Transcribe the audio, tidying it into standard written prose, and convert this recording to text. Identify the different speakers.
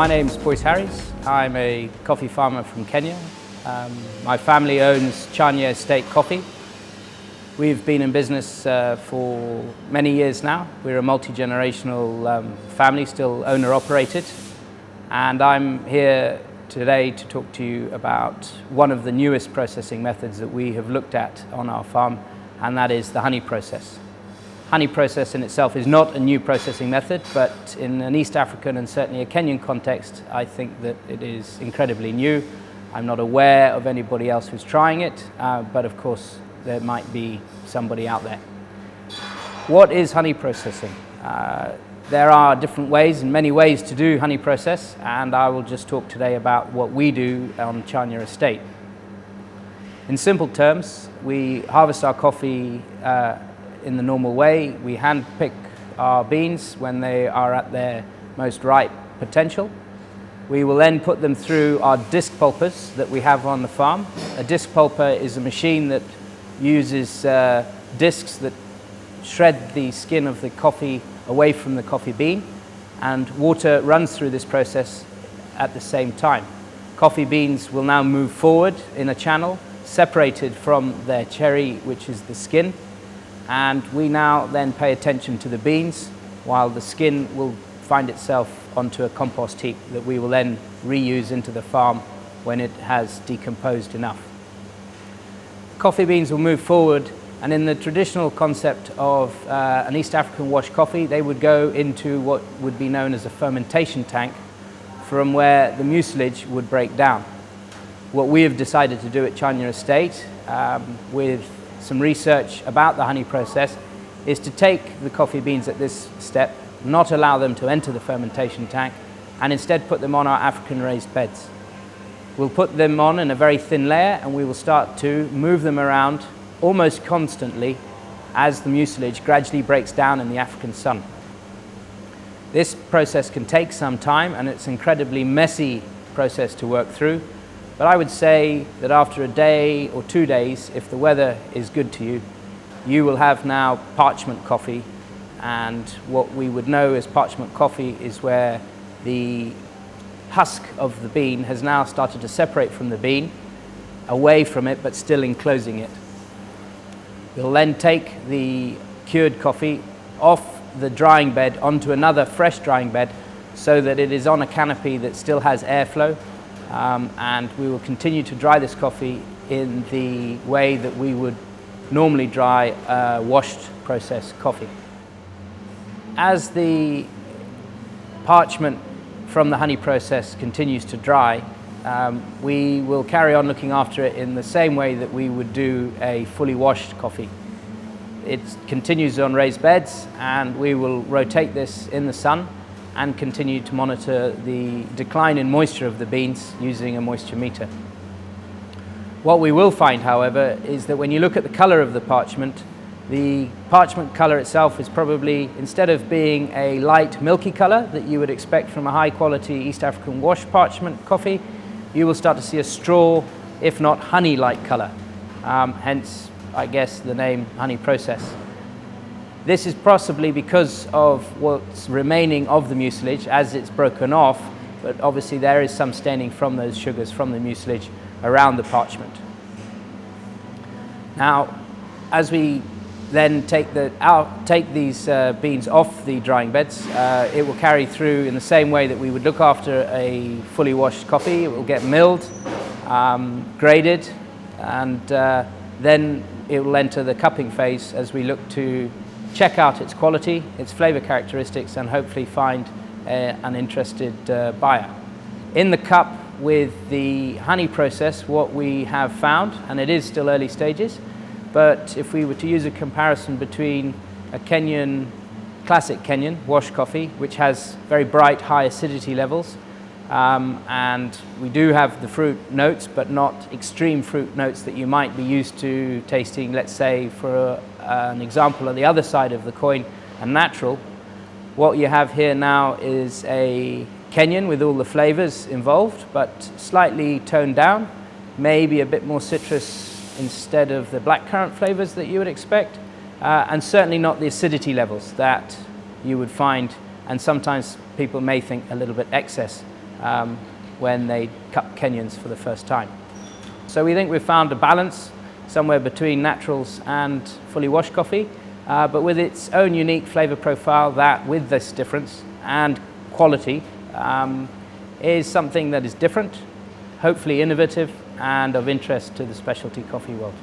Speaker 1: My name's Boyce Harries. I'm a coffee farmer from Kenya. My family owns Chania Estate Coffee. We've been in business for many years now. We're a multi-generational family, still owner-operated. And I'm here today to talk to you about one of the newest processing methods that we have looked at on our farm, and that is the honey process. Honey process in itself is not a new processing method, but in an East African and certainly a Kenyan context, I think that it is incredibly new. I'm not aware of anybody else who's trying it, but of course there might be somebody out there. What is honey processing? There are different ways and many ways to do honey process, and I will just talk today about what we do on Chania Estate. In simple terms, we harvest our coffee in the normal way. We hand pick our beans when they are at their most ripe potential. We will then put them through our disc pulpers that we have on the farm. A disc pulper is a machine that uses discs that shred the skin of the coffee away from the coffee bean, and water runs through this process at the same time. Coffee beans will now move forward in a channel separated from their cherry, which is the skin, and we now then pay attention to the beans while the skin will find itself onto a compost heap that we will then reuse into the farm when it has decomposed enough. Coffee beans will move forward, and in the traditional concept of an East African wash coffee, they would go into what would be known as a fermentation tank, from where the mucilage would break down. What we have decided to do at Chania Estate, with some research about the honey process, is to take the coffee beans at this step, not allow them to enter the fermentation tank, and instead put them on our African raised beds. We'll put them on in a very thin layer, and we will start to move them around almost constantly as the mucilage gradually breaks down in the African sun. This process can take some time, and it's an incredibly messy process to work through. But I would say that after a day or 2 days, if the weather is good to you, you will have now parchment coffee. And what we would know as parchment coffee is where the husk of the bean has now started to separate from the bean, away from it, but still enclosing it. We'll then take the cured coffee off the drying bed onto another fresh drying bed so that it is on a canopy that still has airflow. And we will continue to dry this coffee in the way that we would normally dry washed processed coffee. As the parchment from the honey process continues to dry, we will carry on looking after it in the same way that we would do a fully washed coffee. It continues on raised beds, and we will rotate this in the sun and continue to monitor the decline in moisture of the beans using a moisture meter. What we will find, however, is that when you look at the color of the parchment color itself is probably, instead of being a light milky color that you would expect from a high quality East African wash parchment coffee, you will start to see a straw, if not honey-like color. Hence, I guess, the name honey process. This is possibly because of what's remaining of the mucilage as it's broken off, but obviously there is some staining from those sugars from the mucilage around the parchment. Now, as we then take these beans off the drying beds, it will carry through in the same way that we would look after a fully washed coffee. It will get milled, graded, and then it will enter the cupping phase as we look to check out its quality, its flavor characteristics, and hopefully find an interested buyer. In the cup with the honey process, what we have found, and it is still early stages, but if we were to use a comparison between a classic Kenyan wash coffee, which has very bright, high acidity levels, and we do have the fruit notes, but not extreme fruit notes that you might be used to tasting, let's say, for an example on the other side of the coin, a natural. What you have here now is a Kenyan with all the flavors involved, but slightly toned down, maybe a bit more citrus instead of the blackcurrant flavors that you would expect, and certainly not the acidity levels that you would find, and sometimes people may think a little bit excess when they cup Kenyans for the first time. So we think we've found a balance somewhere between naturals and fully washed coffee, but with its own unique flavour profile that, with this difference and quality, is something that is different, hopefully innovative, and of interest to the specialty coffee world.